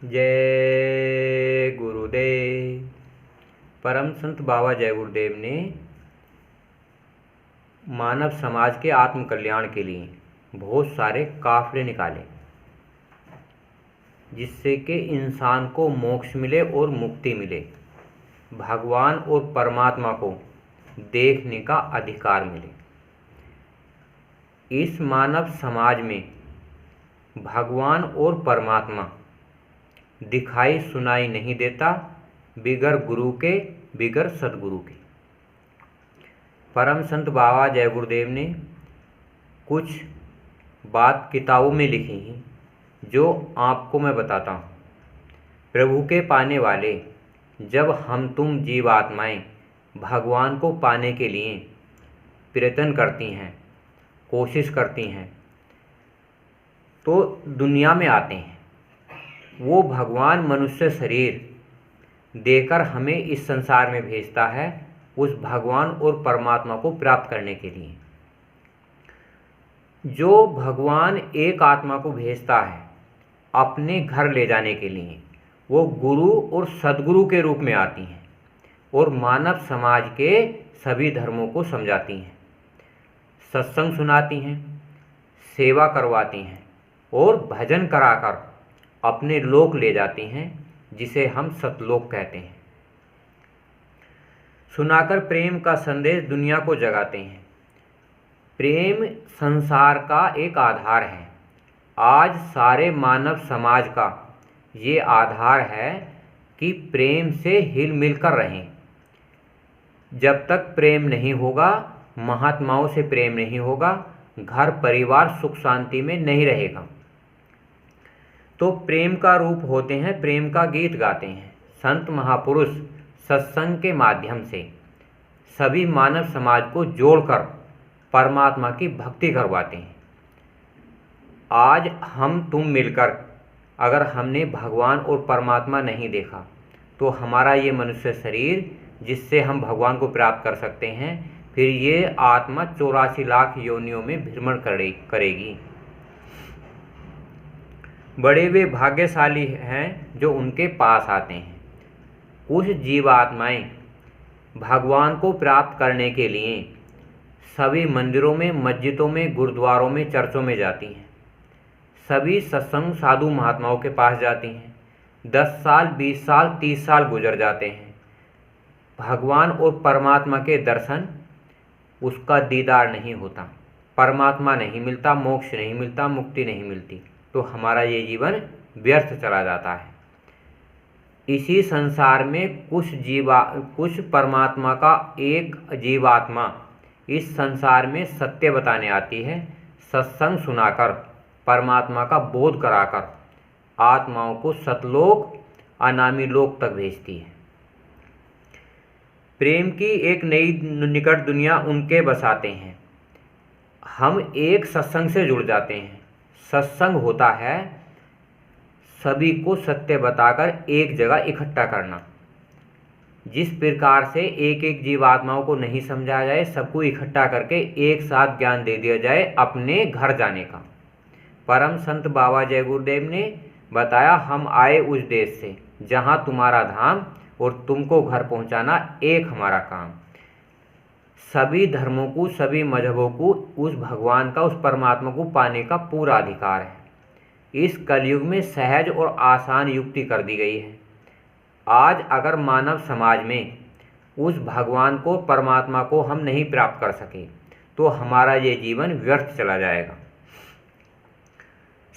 जय गुरुदेव। परम संत बाबा जय गुरुदेव ने मानव समाज के आत्म कल्याण के लिए बहुत सारे काफ़िले निकाले, जिससे कि इंसान को मोक्ष मिले और मुक्ति मिले, भगवान और परमात्मा को देखने का अधिकार मिले। इस मानव समाज में भगवान और परमात्मा दिखाई सुनाई नहीं देता, बिगर गुरु के, बिगर सदगुरु के। परम संत बाबा जय गुरुदेव ने कुछ बात किताबों में लिखी हैं, जो आपको मैं बताता हूँ। प्रभु के पाने वाले, जब हम तुम जीवात्माएं भगवान को पाने के लिए प्रयत्न करती हैं, कोशिश करती हैं, तो दुनिया में आते हैं। वो भगवान मनुष्य शरीर देकर हमें इस संसार में भेजता है, उस भगवान और परमात्मा को प्राप्त करने के लिए। जो भगवान एक आत्मा को भेजता है अपने घर ले जाने के लिए, वो गुरु और सदगुरु के रूप में आती हैं और मानव समाज के सभी धर्मों को समझाती हैं, सत्संग सुनाती हैं, सेवा करवाती हैं और भजन कराकर अपने लोक ले जाती हैं, जिसे हम सतलोक कहते हैं। सुनाकर प्रेम का संदेश दुनिया को जगाते हैं। प्रेम संसार का एक आधार है। आज सारे मानव समाज का ये आधार है कि प्रेम से हिल मिल कर रहें। जब तक प्रेम नहीं होगा, महात्माओं से प्रेम नहीं होगा, घर परिवार सुख शांति में नहीं रहेगा। तो प्रेम का रूप होते हैं, प्रेम का गीत गाते हैं संत महापुरुष। सत्संग के माध्यम से सभी मानव समाज को जोड़कर परमात्मा की भक्ति करवाते हैं। आज हम तुम मिलकर अगर हमने भगवान और परमात्मा नहीं देखा, तो हमारा ये मनुष्य शरीर जिससे हम भगवान को प्राप्त कर सकते हैं, फिर ये आत्मा 84 लाख योनियों में भ्रमण करेगी। बड़े वे भाग्यशाली हैं जो उनके पास आते हैं। कुछ जीवात्माएं भगवान को प्राप्त करने के लिए सभी मंदिरों में, मस्जिदों में, गुरुद्वारों में, चर्चों में जाती हैं। सभी सत्संग साधु महात्माओं के पास जाती हैं। 10 साल, 20 साल, 30 साल गुजर जाते हैं। भगवान और परमात्मा के दर्शन, उसका दीदार नहीं होता, परमात्मा नहीं मिलता, मोक्ष नहीं मिलता, मुक्ति नहीं मिलती, तो हमारा ये जीवन व्यर्थ चला जाता है। इसी संसार में कुछ परमात्मा का एक जीवात्मा इस संसार में सत्य बताने आती है। सत्संग सुनाकर, परमात्मा का बोध कराकर आत्माओं को सतलोक, अनामी लोक तक भेजती है। प्रेम की एक नई निकट दुनिया उनके बसाते हैं। हम एक सत्संग से जुड़ जाते हैं। सत्संग होता है सभी को सत्य बताकर एक जगह इकट्ठा करना। जिस प्रकार से एक एक जीवात्माओं को नहीं समझा जाए, सबको इकट्ठा करके एक साथ ज्ञान दे दिया जाए अपने घर जाने का। परम संत बाबा जय गुरुदेव ने बताया, हम आए उस देश से जहाँ तुम्हारा धाम, और तुमको घर पहुँचाना एक हमारा काम। सभी धर्मों को, सभी मजहबों को उस भगवान का, उस परमात्मा को पाने का पूरा अधिकार है। इस कलयुग में सहज और आसान युक्ति कर दी गई है। आज अगर मानव समाज में उस भगवान को, परमात्मा को हम नहीं प्राप्त कर सके, तो हमारा ये जीवन व्यर्थ चला जाएगा।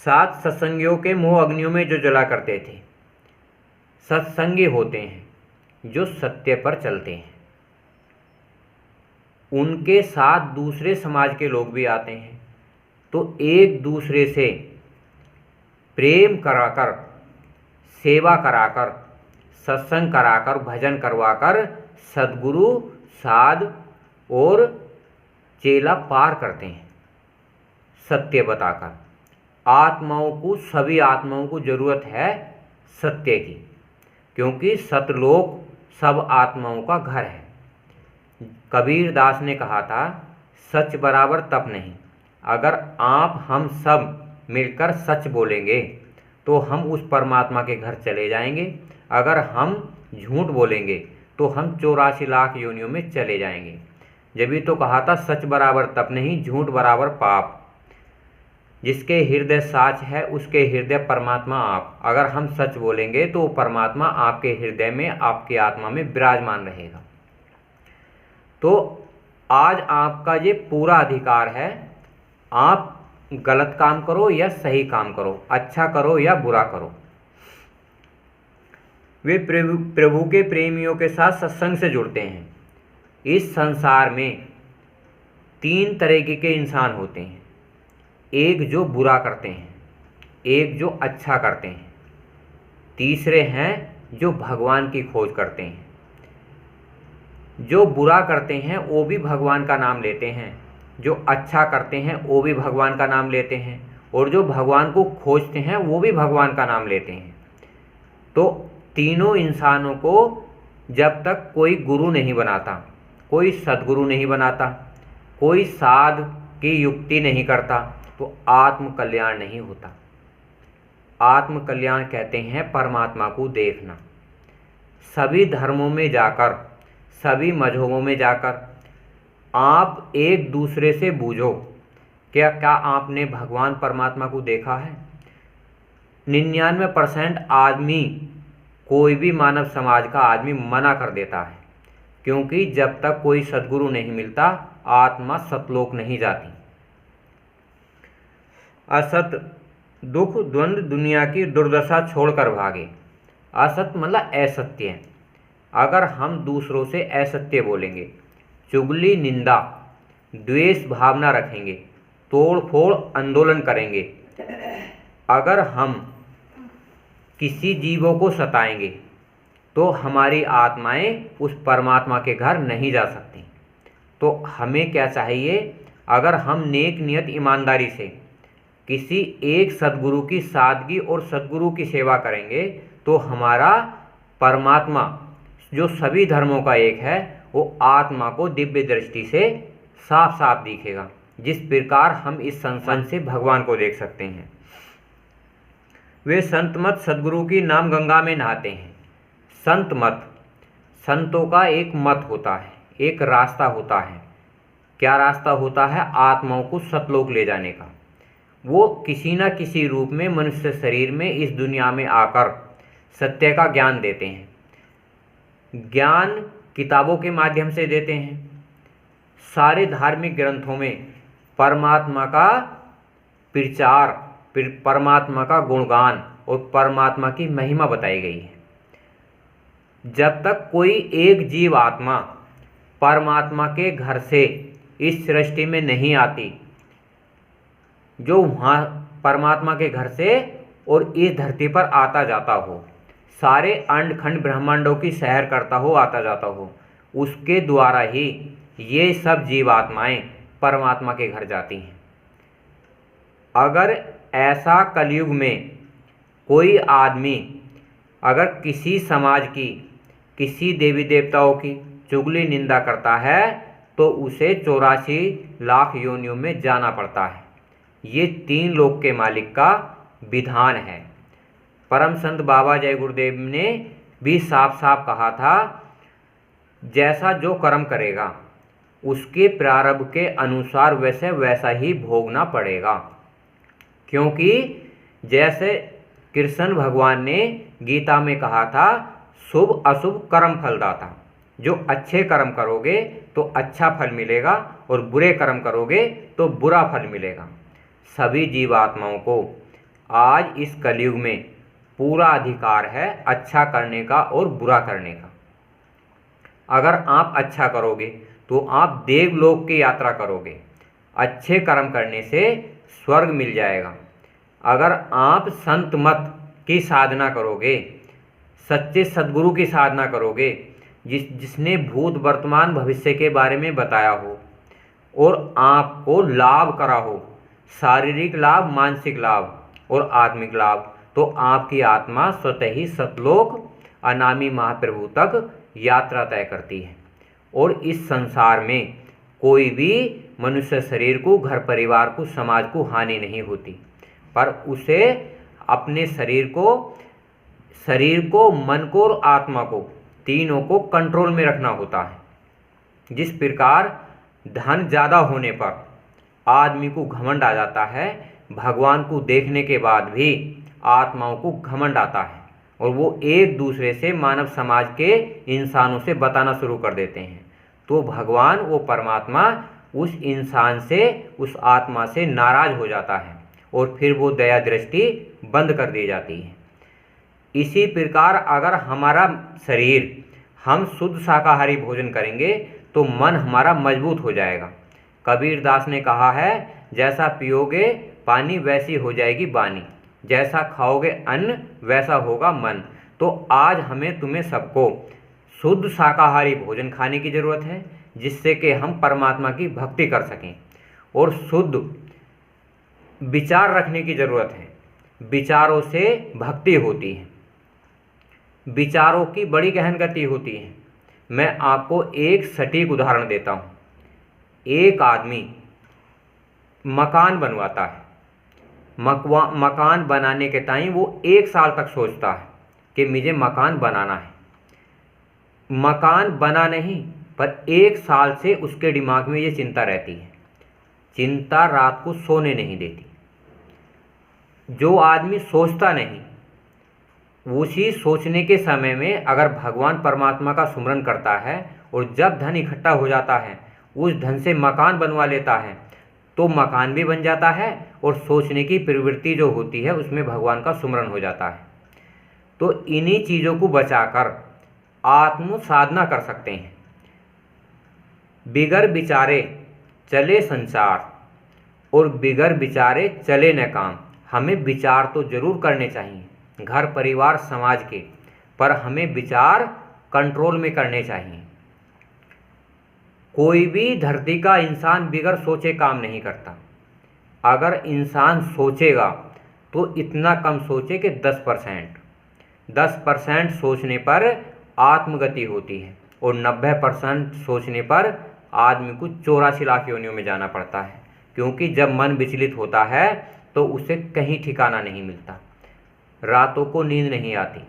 7 सत्संगियों के मोह अग्नियों में जो जला करते थे, सत्संगी होते हैं जो सत्य पर चलते हैं। उनके साथ दूसरे समाज के लोग भी आते हैं, तो एक दूसरे से प्रेम कराकर, सेवा कराकर, सत्संग कराकर, भजन करवाकर सद्गुरु, साध और चेला पार करते हैं। सत्य बताकर आत्माओं को, सभी आत्माओं को ज़रूरत है सत्य की, क्योंकि सतलोक सब आत्माओं का घर है। कबीर दास ने कहा था, सच बराबर तप नहीं। अगर आप हम सब मिलकर सच बोलेंगे तो हम उस परमात्मा के घर चले जाएंगे। अगर हम झूठ बोलेंगे तो हम 84 लाख योनियों में चले जाएंगे। जब भी तो कहा था सच बराबर तप नहीं, झूठ बराबर पाप। जिसके हृदय साच है उसके हृदय परमात्मा आप। अगर हम सच बोलेंगे तो परमात्मा आपके हृदय में, आपकी आत्मा में विराजमान रहेगा। तो आज आपका ये पूरा अधिकार है, आप गलत काम करो या सही काम करो, अच्छा करो या बुरा करो। वे प्रभु के प्रेमियों के साथ सत्संग से जुड़ते हैं। इस संसार में 3 तरीके के इंसान होते हैं, एक जो बुरा करते हैं, एक जो अच्छा करते हैं, तीसरे हैं जो भगवान की खोज करते हैं। जो बुरा करते हैं वो भी भगवान का नाम लेते हैं, जो अच्छा करते हैं वो भी भगवान का नाम लेते हैं, और जो भगवान को खोजते हैं वो भी भगवान का नाम लेते हैं। तो तीनों इंसानों को जब तक कोई गुरु नहीं बनाता, कोई सद्गुरु नहीं बनाता, कोई साध की युक्ति नहीं करता, तो आत्म कल्याण नहीं होता। आत्म कल्याण कहते हैं परमात्मा को देखना। सभी धर्मों में जाकर, सभी मजहबों में जाकर आप एक दूसरे से पूछो, क्या आपने भगवान परमात्मा को देखा है? 99% आदमी, कोई भी मानव समाज का आदमी मना कर देता है, क्योंकि जब तक कोई सद्गुरु नहीं मिलता आत्मा सतलोक नहीं जाती। असत दुख द्वंद्व दुनिया की दुर्दशा छोड़कर भागे। असत मतलब असत्य। अगर हम दूसरों से असत्य बोलेंगे, चुगली निंदा द्वेष भावना रखेंगे, तोड़ फोड़ आंदोलन करेंगे, अगर हम किसी जीवों को सताएंगे तो हमारी आत्माएं उस परमात्मा के घर नहीं जा सकती। तो हमें क्या चाहिए? अगर हम नेक नियत ईमानदारी से किसी एक सद्गुरु की सादगी और सद्गुरु की सेवा करेंगे तो हमारा परमात्मा जो सभी धर्मों का एक है वो आत्मा को दिव्य दृष्टि से साफ साफ दिखेगा, जिस प्रकार हम इस संसार से भगवान को देख सकते हैं। वे संत मत सद्गुरु की नाम गंगा में नहाते हैं। संत मत, संतों का एक मत होता है, एक रास्ता होता है। क्या रास्ता होता है? आत्माओं को सतलोक ले जाने का। वो किसी न किसी रूप में मनुष्य शरीर में इस दुनिया में आकर सत्य का ज्ञान देते हैं। ज्ञान किताबों के माध्यम से देते हैं। सारे धार्मिक ग्रंथों में परमात्मा का प्रचार, परमात्मा का गुणगान और परमात्मा की महिमा बताई गई है। जब तक कोई एक जीव आत्मा परमात्मा के घर से इस सृष्टि में नहीं आती, जो वहाँ परमात्मा के घर से और इस धरती पर आता जाता हो, सारे अंड खंड ब्रह्मांडों की सैर करता हो, आता जाता हो, उसके द्वारा ही ये सब जीवात्माएं परमात्मा के घर जाती हैं। अगर ऐसा कलयुग में कोई आदमी अगर किसी समाज की, किसी देवी देवताओं की चुगली निंदा करता है तो उसे 84 लाख योनियों में जाना पड़ता है। ये 3 लोक के मालिक का विधान है। परम संत बाबा जय गुरुदेव ने भी साफ साफ कहा था, जैसा जो कर्म करेगा उसके प्रारब्ध के अनुसार वैसे वैसा ही भोगना पड़ेगा। क्योंकि जैसे कृष्ण भगवान ने गीता में कहा था, शुभ अशुभ कर्म फलदाता। जो अच्छे कर्म करोगे तो अच्छा फल मिलेगा और बुरे कर्म करोगे तो बुरा फल मिलेगा। सभी जीवात्माओं को आज इस कलयुग में पूरा अधिकार है अच्छा करने का और बुरा करने का। अगर आप अच्छा करोगे तो आप देवलोक की यात्रा करोगे। अच्छे कर्म करने से स्वर्ग मिल जाएगा। अगर आप संत मत की साधना करोगे, सच्चे सद्गुरु की साधना करोगे, जिसने भूत वर्तमान भविष्य के बारे में बताया हो और आपको लाभ करा हो, शारीरिक लाभ, मानसिक लाभ और आत्मिक लाभ, तो आपकी आत्मा स्वतः ही सतलोक अनामी महाप्रभु तक यात्रा तय करती है। और इस संसार में कोई भी मनुष्य शरीर को, घर परिवार को, समाज को हानि नहीं होती, पर उसे अपने शरीर को, मन को और आत्मा को, तीनों को कंट्रोल में रखना होता है। जिस प्रकार धन ज़्यादा होने पर आदमी को घमंड आ जाता है, भगवान को देखने के बाद भी आत्माओं को घमंड आता है और वो एक दूसरे से, मानव समाज के इंसानों से बताना शुरू कर देते हैं। तो भगवान, वो परमात्मा उस इंसान से, उस आत्मा से नाराज़ हो जाता है और फिर वो दया दृष्टि बंद कर दी जाती है। इसी प्रकार अगर हमारा शरीर, हम शुद्ध शाकाहारी भोजन करेंगे तो मन हमारा मजबूत हो जाएगा। कबीर दास ने कहा है, जैसा पियोगे पानी वैसी हो जाएगी वाणी, जैसा खाओगे अन्न वैसा होगा मन। तो आज हमें, तुम्हें सबको शुद्ध शाकाहारी भोजन खाने की ज़रूरत है, जिससे कि हम परमात्मा की भक्ति कर सकें। और शुद्ध विचार रखने की ज़रूरत है, विचारों से भक्ति होती है, विचारों की बड़ी गहन गति होती है। मैं आपको एक सटीक उदाहरण देता हूँ। एक आदमी मकान बनवाता है, मकान बनाने के टाइम वो 1 साल तक सोचता है कि मुझे मकान बनाना है। मकान बना नहीं, पर 1 साल से उसके दिमाग में ये चिंता रहती है। चिंता रात को सोने नहीं देती। जो आदमी सोचता नहीं, उसी सोचने के समय में अगर भगवान परमात्मा का सुमरन करता है और जब धन इकट्ठा हो जाता है, उस धन से मकान बनवा लेता है, तो मकान भी बन जाता है और सोचने की प्रवृत्ति जो होती है उसमें भगवान का सुमरन हो जाता है। तो इन्हीं चीज़ों को बचाकर आत्म साधना कर सकते हैं। बिगर विचारे चले संसार और बिगर विचारे चले न काम। हमें विचार तो जरूर करने चाहिए, घर परिवार समाज के, पर हमें विचार कंट्रोल में करने चाहिए। कोई भी धरती का इंसान बिगर सोचे काम नहीं करता। अगर इंसान सोचेगा तो इतना कम सोचे कि 10% सोचने पर आत्मगति होती है और 90% सोचने पर आदमी को 84 लाख योनियों में जाना पड़ता है। क्योंकि जब मन विचलित होता है तो उसे कहीं ठिकाना नहीं मिलता, रातों को नींद नहीं आती,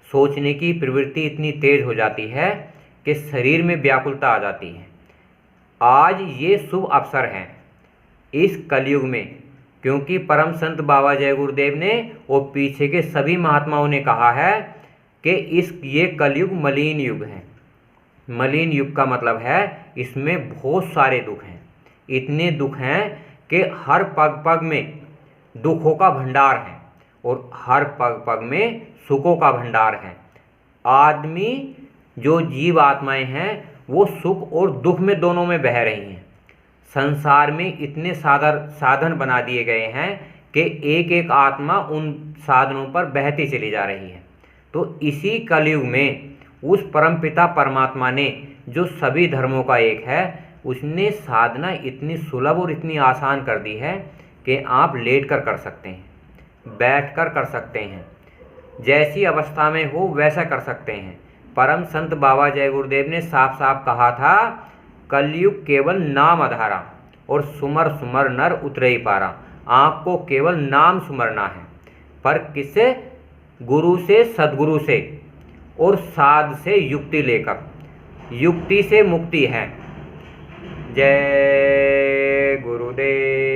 सोचने की प्रवृत्ति इतनी तेज हो जाती है कि शरीर में व्याकुलता आ जाती है। आज ये शुभ अवसर है इस कलयुग में, क्योंकि परम संत बाबा जय गुरुदेव ने और पीछे के सभी महात्माओं ने कहा है कि ये कलयुग मलिन युग है। मलिन युग का मतलब है इसमें बहुत सारे दुख हैं। इतने दुख हैं कि हर पग पग में दुखों का भंडार है और हर पग पग में सुखों का भंडार है। आदमी, जो जीव आत्माएं हैं, वो सुख और दुख में दोनों में बह रही हैं। संसार में इतने साधन बना दिए गए हैं कि एक एक आत्मा उन साधनों पर बहती चली जा रही है। तो इसी कलयुग में उस परमपिता परमात्मा ने, जो सभी धर्मों का एक है, उसने साधना इतनी सुलभ और इतनी आसान कर दी है कि आप लेट कर सकते हैं, बैठ कर सकते हैं, जैसी अवस्था में हो वैसा कर सकते हैं। परम संत बाबा जय गुरुदेव ने साफ साफ कहा था, कलयुग केवल नाम आधारा और सुमर सुमर नर उतरे पारा। आपको केवल नाम सुमरना है, पर किससे? गुरु से, सदगुरु से और साध से युक्ति लेकर। युक्ति से मुक्ति है। जय गुरुदेव।